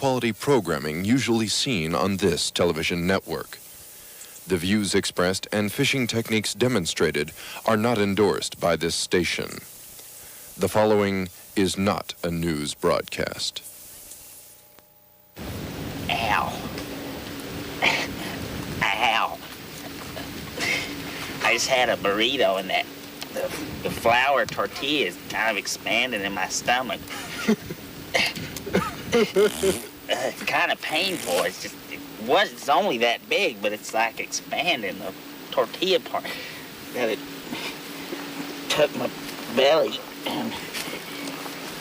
high-quality programming usually seen on this television network. The views expressed and fishing techniques demonstrated are not endorsed by this station. The following is not a news broadcast. Ow. Ow. I just had a burrito and the flour tortilla is kind of expanding in my stomach. It's kind of painful. It's only that big, but it's like expanding the tortilla part. That it took my belly and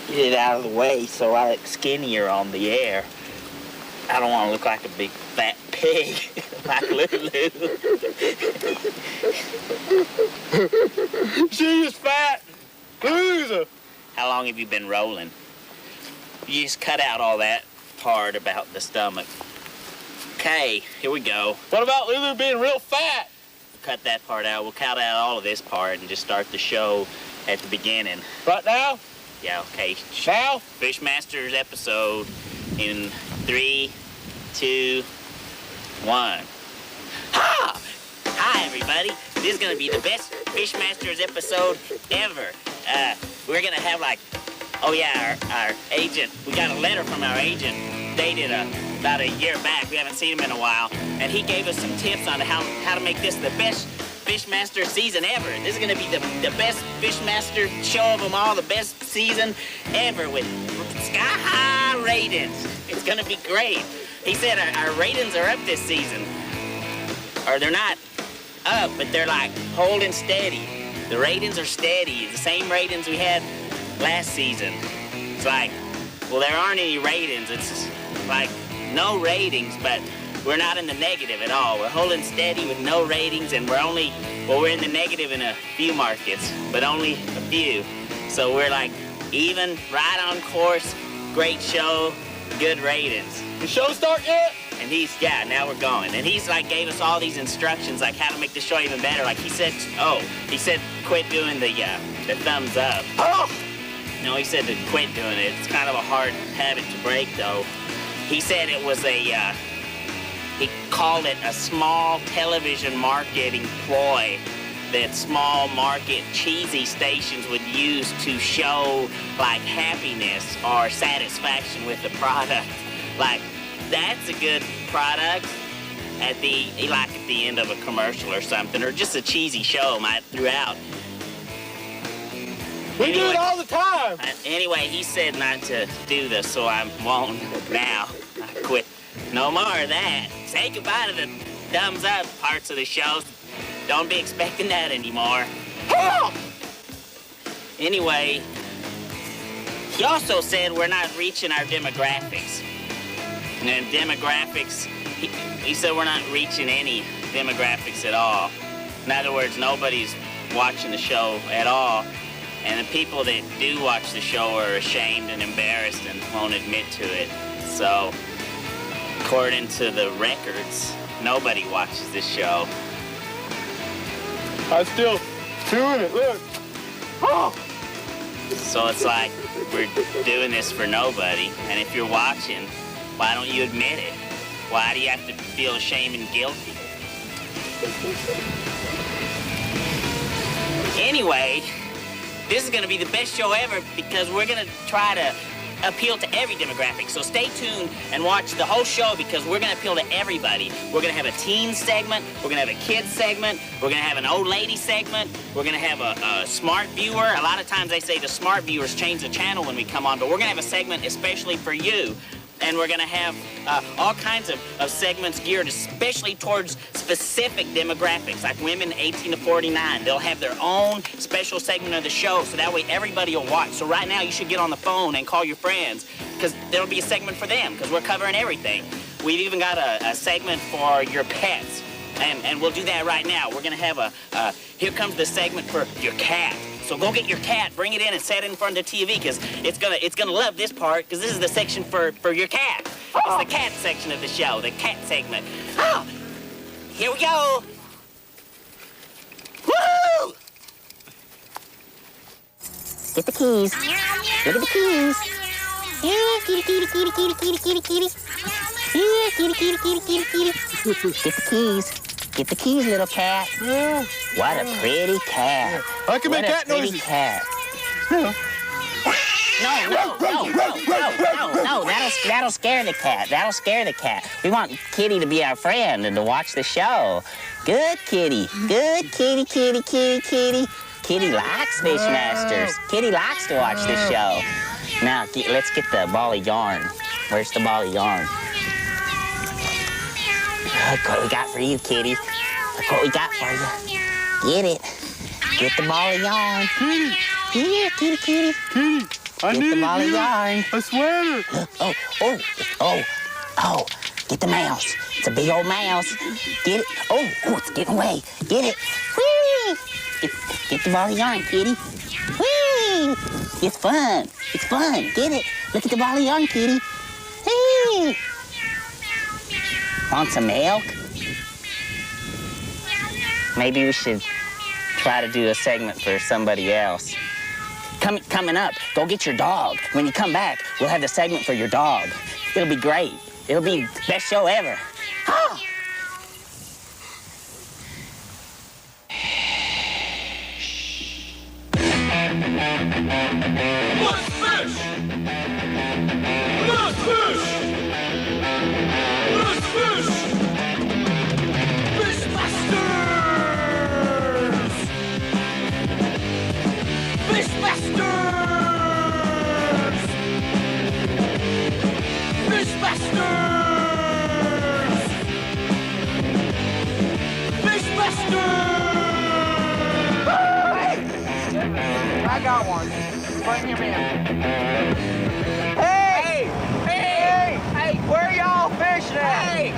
get it out of the way so I look skinnier on the air. I don't want to look like a big fat pig like Lulu. She's fat. Loser. How long have you been rolling? You just cut out all that part about the stomach. Okay, here we go. What about Lulu being real fat? Cut that part out. We'll cut out all of this part and just start the show at the beginning. Right now? Yeah, okay. Now? Fishmasters episode in 3, 2, 1. Ha! Hi, everybody. This is going to be the best Fishmasters episode ever. We're going to have our agent. We got a letter from our agent dated about a year back. We haven't seen him in a while. And he gave us some tips on how to make this the best Fishmaster season ever. This is going to be the best Fishmaster show of them all, the best season ever with sky-high ratings. It's going to be great. He said our ratings are up this season. Or they're not up, but they're like holding steady. The ratings are steady. The same ratings we had last season. It's like, well, there aren't any ratings. It's like no ratings, but we're not in the negative at all. We're holding steady with no ratings, and we're in the negative in a few markets, but only a few. So we're like even, right on course, great show, good ratings. The show start yet? And now we're going. And he's like gave us all these instructions, like how to make the show even better. Like he said quit doing the thumbs up. Oh! No, he said to quit doing it. It's kind of a hard habit to break, though. He said it was he called it a small television marketing ploy that small market cheesy stations would use to show like happiness or satisfaction with the product. Like, that's a good product at the end of a commercial or something, or just a cheesy show throughout. We do it all the time. Anyway, he said not to do this, so I won't now. I quit. No more of that. Say goodbye to the thumbs up parts of the show. Don't be expecting that anymore. Anyway, he also said we're not reaching our demographics. And demographics, he said we're not reaching any demographics at all. In other words, nobody's watching the show at all. And the people that do watch the show are ashamed and embarrassed and won't admit to it. So, according to the records, nobody watches this show. I'm still doing it, look. Oh! So it's like we're doing this for nobody. And if you're watching, why don't you admit it? Why do you have to feel ashamed and guilty? Anyway, this is going to be the best show ever because we're going to try to appeal to every demographic. So stay tuned and watch the whole show because we're going to appeal to everybody. We're going to have a teen segment. We're going to have a kids segment. We're going to have an old lady segment. We're going to have a smart viewer. A lot of times they say the smart viewers change the channel when we come on, but we're going to have a segment especially for you. And we're going to have all kinds of segments geared especially towards specific demographics, like women 18 to 49. They'll have their own special segment of the show, so that way everybody will watch. So right now you should get on the phone and call your friends, because there'll be a segment for them, because we're covering everything. We've even got a segment for your pets, and we'll do that right now. We're going to have here comes the segment for your cat. So go get your cat, bring it in, and set it in front of the TV, because it's gonna love this part, because this is the section for your cat. It's the cat section of the show, the cat segment. Oh, here we go. Woo! Get the keys. Get the keys. Yeah, kitty, kitty, kitty, kitty, kitty, kitty, kitty. Yeah, kitty, kitty, kitty, kitty, kitty. Get the keys. Get the keys, little cat. Yeah. What a pretty cat. I can make cat What a pretty noises. cat. No. That'll scare the cat. That'll scare the cat. We want Kitty to be our friend and to watch the show. Good kitty. Good kitty, kitty, kitty, kitty. Kitty likes Fishmasters. Kitty likes to watch the show. Now, let's get the ball of yarn. Where's the ball of yarn? Look what we got for you, Kitty. Look what we got for you. Get it. Get the ball of yarn. Kitty, Here, kitty, kitty. kitty, I Get need the ball of you yarn. a sweater. Oh. Get the mouse. It's a big old mouse. Get it. Oh, it's getting away. Get it. Whee! Get the ball of yarn, kitty. Whee! It's fun. It's fun. Get it. Look at the ball of yarn, kitty. Whee! Want some milk? Maybe we should try to do a segment for somebody else. Coming up, go get your dog. When you come back, we'll have the segment for your dog. It'll be great. It'll be the best show ever. Ah! Let's fish! Let's fish! Let's fish! Fishmasters! Fishmasters! Fishmasters! Fishmasters! I got one. Bring him in. Hey, where y'all fishing at?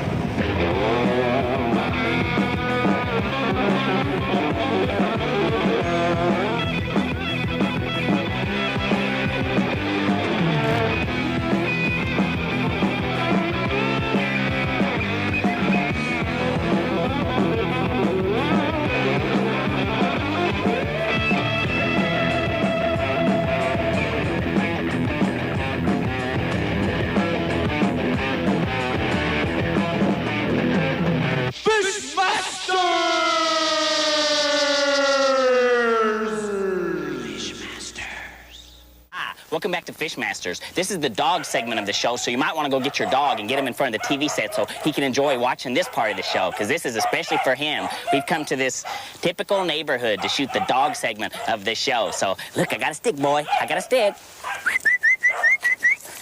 Welcome back to Fishmasters. This is the dog segment of the show, so you might want to go get your dog and get him in front of the TV set so he can enjoy watching this part of the show, because this is especially for him. We've come to this typical neighborhood to shoot the dog segment of the show. So, look, I got a stick, boy. I got a stick.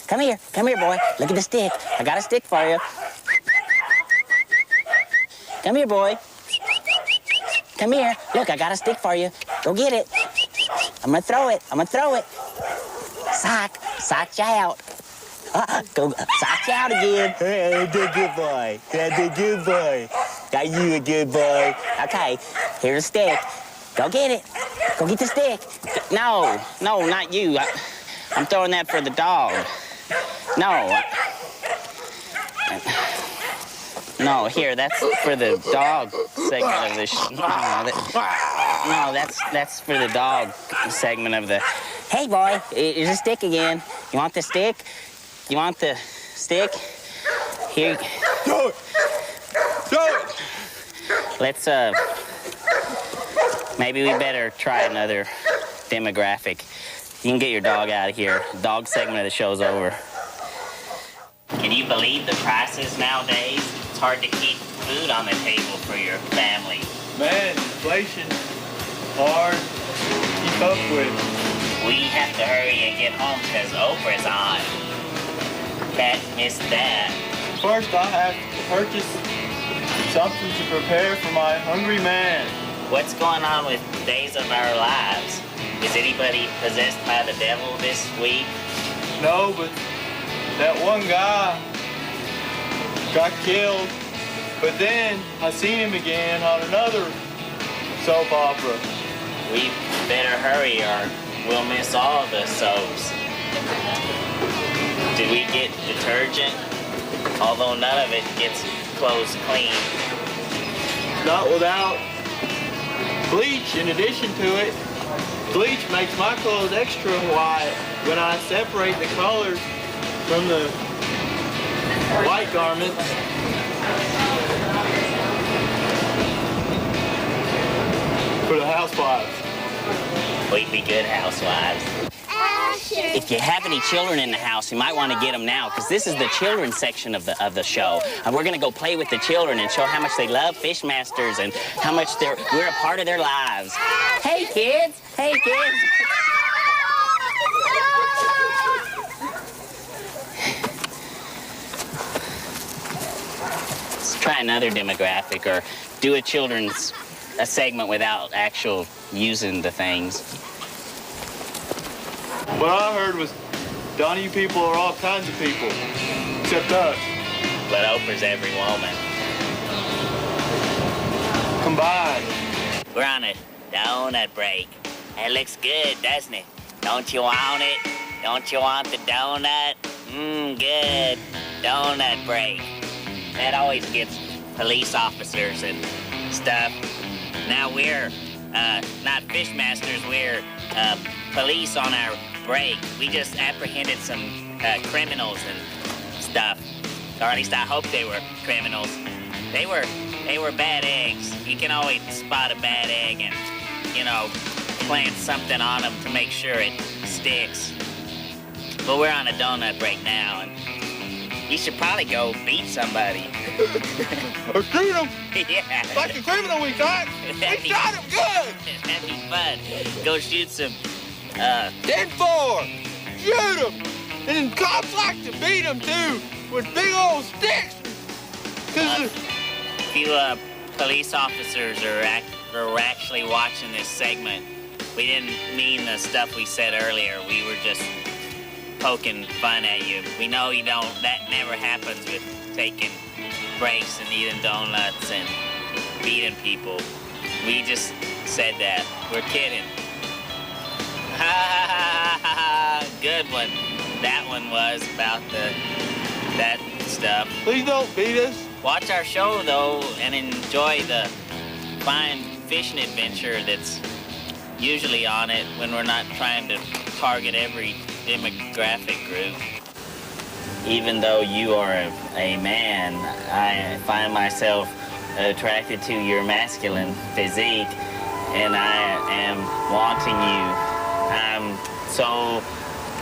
Come here, boy. Look at the stick. I got a stick for you. Come here, boy. Come here. Look, I got a stick for you. Go get it. I'm gonna throw it. Sock you out. Go sock you out again. Hey, good boy. Good boy. Got you a good boy. Okay, here's a stick. Go get it. Go get the stick. No, not you. I'm throwing that for the dog. No, here, that's for the dog segment of the that's for the dog segment of the... Hey, boy, here's a stick again. You want the stick? You want the stick? Here. Do it! Let's, maybe we better try another demographic. You can get your dog out of here. Dog segment of the show's over. Can you believe the prices nowadays? It's hard to keep food on the table for your family. Man, inflation, hard to keep up with. We have to hurry and get home because Oprah's on. Can't miss that. First, I have to purchase something to prepare for my hungry man. What's going on with Days of Our Lives? Is anybody possessed by the devil this week? No, but that one guy got killed. But then I seen him again on another soap opera. We better hurry or we'll miss all the soaps. Did we get detergent? Although none of it gets clothes clean. Not without bleach in addition to it. Bleach makes my clothes extra white. When I separate the colors, from the white garments. For the housewives. We'd be good housewives. If you have any children in the house, you might want to get them now, because this is the children's section of the show. And we're going to go play with the children and show how much they love Fishmasters and how much we're a part of their lives. Hey, kids. Hey, kids. Let's try another demographic or do a segment without actual using the things. What I heard was, Donnie, you people are all kinds of people, except us. But Oprah's every woman. Combined. We're on a donut break. That looks good, doesn't it? Don't you want it? Don't you want the donut? Good. Donut break. That always gets police officers and stuff. Now we're not Fishmasters, we're police on our break. We just apprehended some criminals and stuff. Or at least I hope they were criminals. They were bad eggs. You can always spot a bad egg and, you know, plant something on them to make sure it sticks. But we're on a donut break now, and you should probably go beat somebody. Or shoot them. Yeah. Like a criminal we got. We shot him good. That'd be fun. Go shoot some, 10-4. Shoot them. And then cops like to beat them, too, with big old sticks. Cause if you police officers are actually watching this segment, we didn't mean the stuff we said earlier. We were just poking fun at you. We know you don't, that never happens with taking breaks and eating donuts and beating people. We just said that. We're kidding. Ha ha ha ha ha. Good one. That one was about that stuff. Please don't beat us. Watch our show though and enjoy the fine fishing adventure that's usually on it when we're not trying to target every demographic group. Even though you are a man, I find myself attracted to your masculine physique, and I am wanting you. I'm so,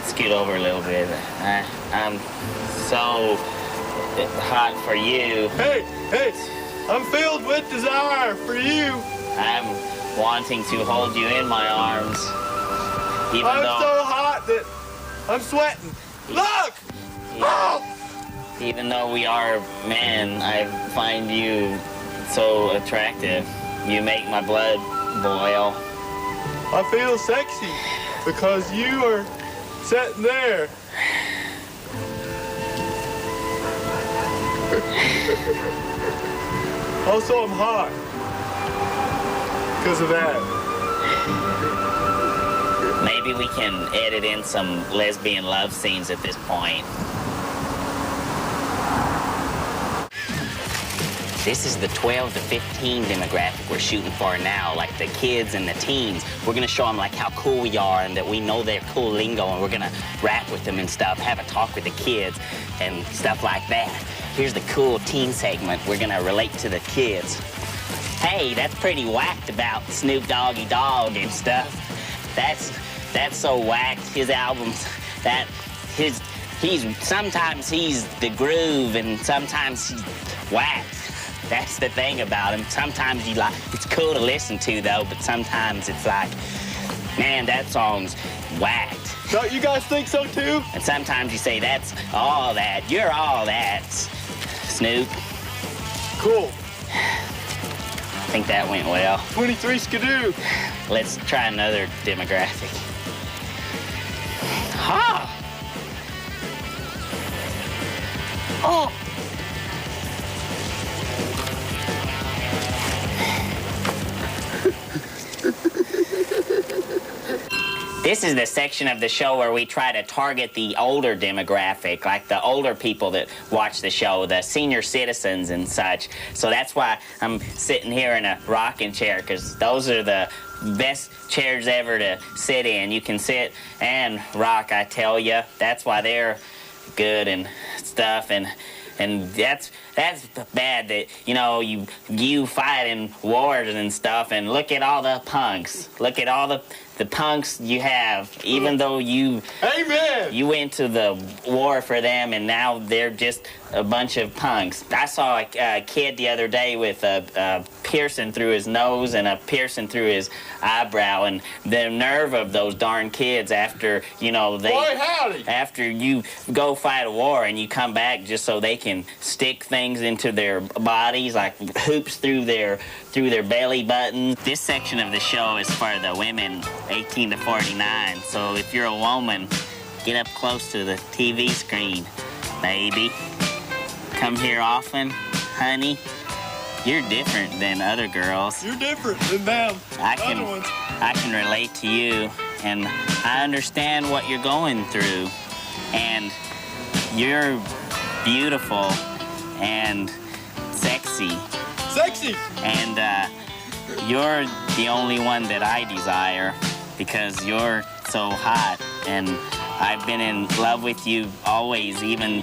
scoot over a little bit. I'm so hot for you. Hey, I'm filled with desire for you. I'm wanting to hold you in my arms. I'm so hot that I'm sweating. Look! Even though we are men, I find you so attractive. You make my blood boil. I feel sexy because you are sitting there. Also, I'm hot because of that. Maybe we can edit in some lesbian love scenes at this point. This is the 12 to 15 demographic we're shooting for now, like the kids and the teens. We're gonna show them like how cool we are and that we know their cool lingo, and we're gonna rap with them and stuff, have a talk with the kids and stuff like that. Here's the cool teen segment. We're gonna relate to the kids. Hey, that's pretty whacked about Snoop Doggy Dogg and stuff. That's so whacked. His albums, sometimes he's the groove and sometimes he's whacked. That's the thing about him. Sometimes it's cool to listen to though, but sometimes it's like, man, that song's whacked. Don't you guys think so too? And sometimes you say, that's all that. You're all that, Snoop. Cool. I think that went well. 23 skidoo. Let's try another demographic. Ha! Oh! This is the section of the show where we try to target the older demographic, like the older people that watch the show, the senior citizens and such. So that's why I'm sitting here in a rocking chair, because those are the best chairs ever to sit in. You can sit and rock, I tell you. That's why they're good and stuff, and that's bad that, you know, you fight in wars and stuff, and look at all the punks. Look at all the punks you have, even though you went to the war for them, and now they're just a bunch of punks. I saw a kid the other day with a piercing through his nose and a piercing through his eyebrow, and the nerve of those darn kids after, you know, after you go fight a war and you come back just so they can stick things into their bodies, like hoops through their belly buttons. This section of the show is for the women 18 to 49, so if you're a woman, get up close to the TV screen, baby. Come here often, honey. You're different than other girls. You're different than them. I can relate to you, and I understand what you're going through, and you're beautiful and sexy. Sexy! And you're the only one that I desire because you're so hot, and I've been in love with you always, even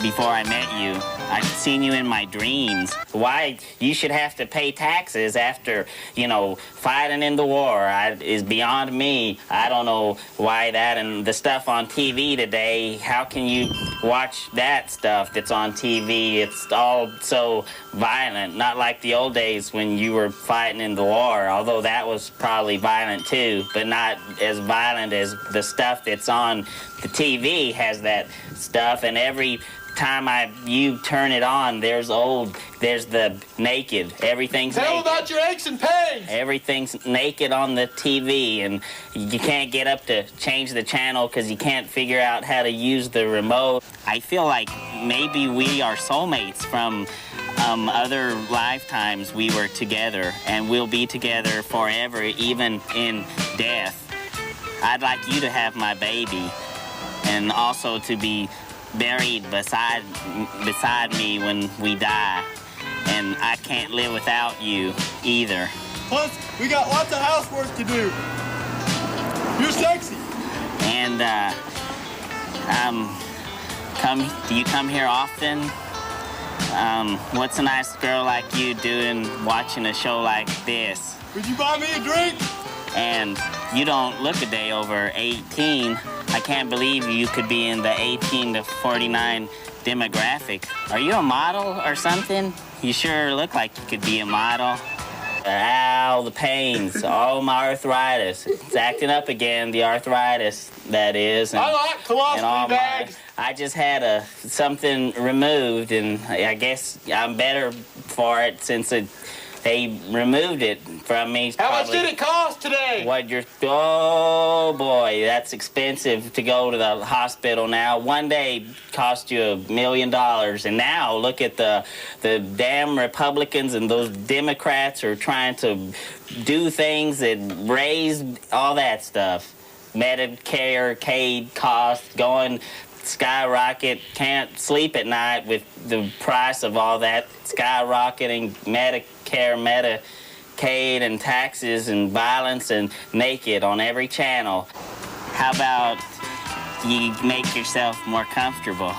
before I met you. I've seen you in my dreams. Why you should have to pay taxes after, you know, fighting in the war is beyond me. I don't know why that, and the stuff on TV today, how can you watch that stuff that's on TV? It's all so violent, not like the old days when you were fighting in the war, although that was probably violent too, but not as violent as the stuff that's on the TV has that stuff, and every time you turn it on, there's the naked. Everything's Tell naked. about your aches and pains. Everything's naked on the TV, and you can't get up to change the channel because you can't figure out how to use the remote. I feel like maybe we are soulmates from other lifetimes we were together, and we'll be together forever, even in death. I'd like you to have my baby, and also to be buried beside me when we die, and I can't live without you either. Plus, we got lots of housework to do. You're sexy. And do you come here often? What's a nice girl like you doing watching a show like this? Would you buy me a drink? And you don't look a day over 18. I can't believe you could be in the 18 to 49 demographic. Are you a model or something? You sure look like you could be a model. Ow, the pains. Oh, my arthritis. It's acting up again, the arthritis, that is. And, I like colostomy bags. I just had something removed, and I guess I'm better for it since they removed it from me. How much did it cost today? Oh boy, that's expensive to go to the hospital now. One day cost you $1 million, and now look at the damn Republicans and those Democrats are trying to do things that raise all that stuff. Medicare costs going skyrocket. Can't sleep at night with the price of all that skyrocketing. Medicare, Medicaid, and taxes, and violence, and naked on every channel. How about you make yourself more comfortable?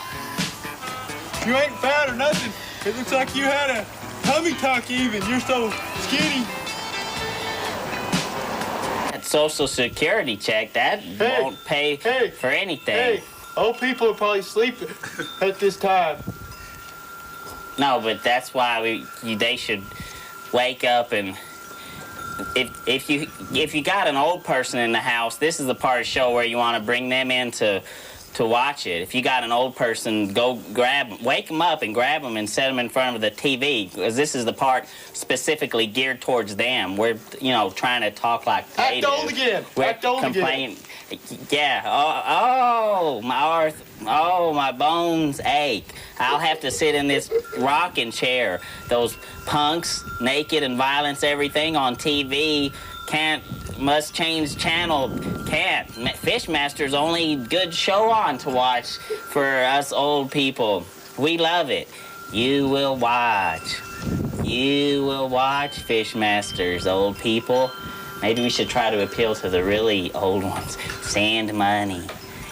You ain't fat or nothing. It looks like you had a tummy tuck even. You're so skinny. That Social Security check, that won't pay for anything. Hey, old people are probably sleeping at this time. No, but that's why they should wake up, and if you got an old person in the house, this is the part of the show where you want to bring them in to watch it. If you got an old person, go wake them up and grab them and set them in front of the TV, because this is the part specifically geared towards them. We're, trying to talk like they do. Act old again. Act old again. Yeah. My bones ache. I'll have to sit in this rocking chair. Those punks, naked and violence, everything on TV. Must change channel. Can't. Fishmasters only good show on to watch for us old people. We love it. You will watch. You will watch Fishmasters, old people. Maybe we should try to appeal to the really old ones. Send money.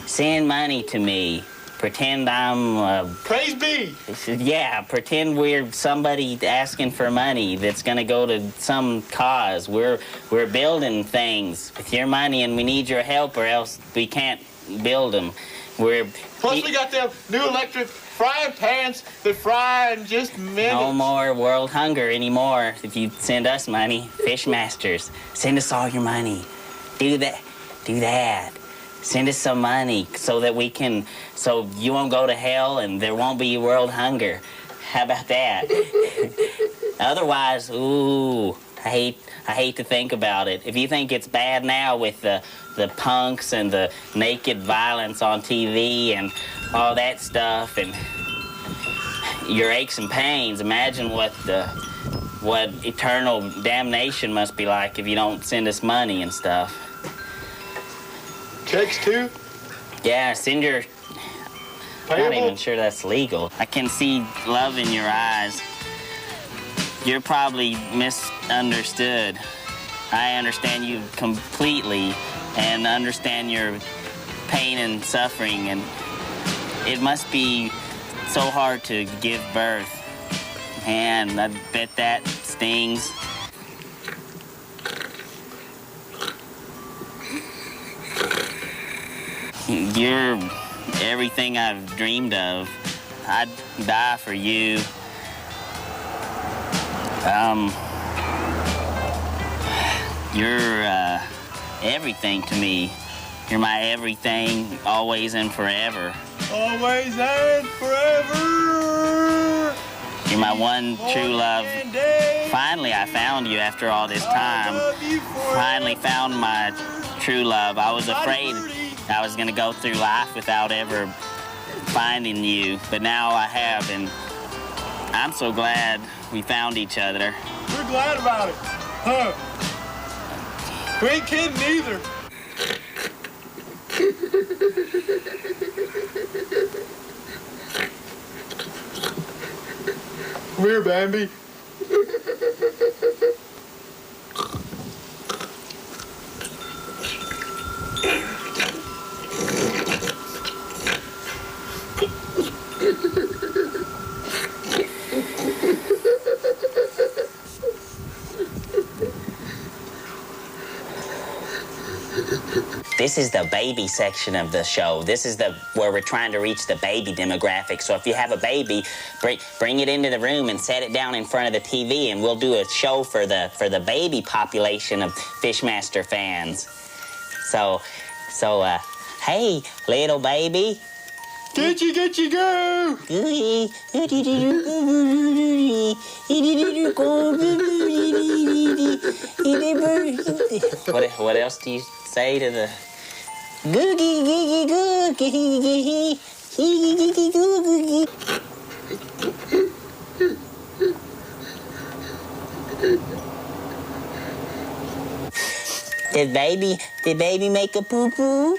Send money to me. pretend I'm Praise be. yeah, pretend we're somebody asking for money that's gonna go to some cause. We're building things with your money, and we need your help, or else we can't build them. Plus, we got them new electric frying pans that fry in just minutes. No more world hunger anymore. If you send us money, Fishmasters, send us all your money. Do that. Send us some money so that we can, so you won't go to hell and there won't be world hunger. How about that? Otherwise, ooh, I hate to think about it. If you think it's bad now with the punks and the naked violence on TV and all that stuff and your aches and pains, imagine what eternal damnation must be like if you don't send us money and stuff. Checks too? Yeah, send your... I'm not even sure that's legal. I can see love in your eyes. You're probably misunderstood. I understand you completely and understand your pain and suffering, and it must be so hard to give birth. Man, I bet that stings. You're everything I've dreamed of. I'd die for you. You're everything to me. You're my everything, always and forever. Always and forever. You're my one true love. Finally, I found you after all this time. Finally found my true love. I was afraid I was gonna go through life without ever finding you, but now I have, and I'm so glad we found each other. We're glad about it, huh? We ain't kidding either. Come here, Bambi. This is the baby section of the show. This is where we're trying to reach the baby demographic. So if you have a baby, bring it into the room and set it down in front of the TV, and we'll do a show for the baby population of Fishmaster fans. So, hey, little baby. Get you, go! What else do you say to the... Googie, googie, googie, googie, googie. Did baby make a poo-poo?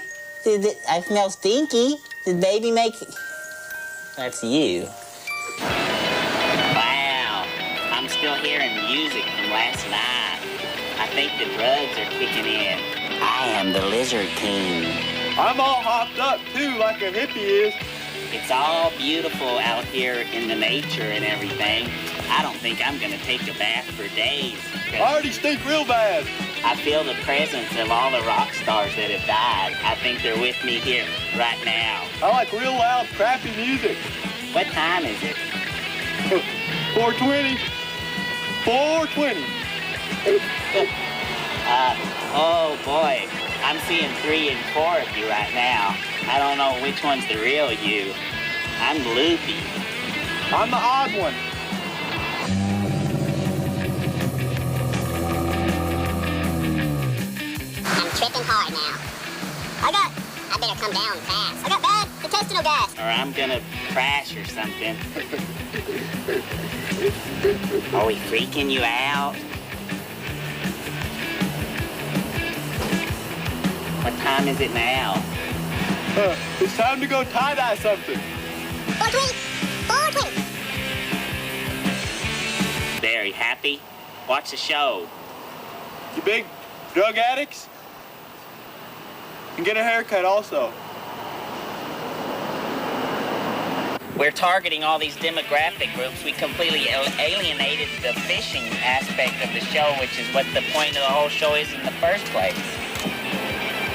I smell stinky. Did baby make... That's you. Wow. I'm still hearing music from last night. I think the drugs are kicking in. I am the Lizard King. I'm all hopped up, too, like a hippie is. It's all beautiful out here in the nature and everything. I don't think I'm going to take a bath for days. I already stink real bad. I feel the presence of all the rock stars that have died. I think they're with me here right now. I like real loud, crappy music. What time is it? 4:20. 4:20. Oh boy, I'm seeing 3 and 4 of you right now. I don't know which one's the real you. I'm loopy. I'm the odd one. I'm tripping hard now. I better come down fast. I got bad intestinal gas. Or I'm gonna crash or something. Are we freaking you out? What time is it now? It's time to go tie-dye something. 4:20. 4:20. Very happy? Watch the show. You big drug addicts? And get a haircut also. we're targeting all these demographic groups. We completely alienated the fishing aspect of the show, which is what the point of the whole show is in the first place.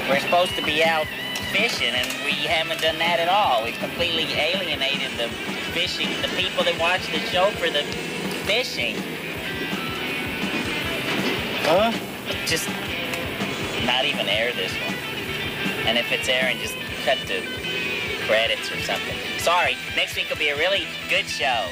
We're supposed to be out fishing, and we haven't done that at all. We've completely alienated the fishing, the people that watch the show for the fishing. Huh? Just not even air this one. And if it's airing, just cut the credits or something. Sorry, next week will be a really good show.